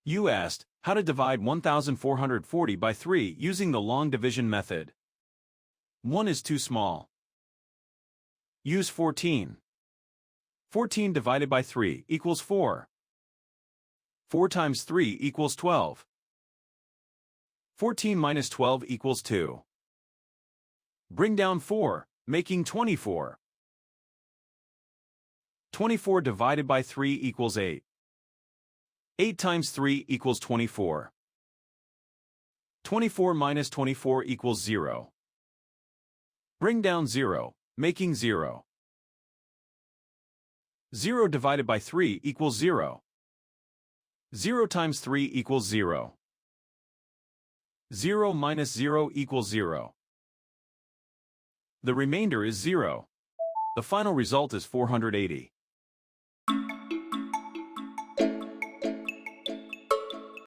You asked how to divide 1440 by 3 using the long division method. 1 is too small. Use 14. 14 divided by 3 equals 4. 4 times 3 equals 12. 14 minus 12 equals 2. Bring down 4, making 24. 24 divided by 3 equals 8. 8 times 3 equals 24. 24 minus 24 equals 0. Bring down 0, making 0. 0 divided by 3 equals 0. 0 times 3 equals 0. 0 minus 0 equals 0. The remainder is 0. The final result is 480.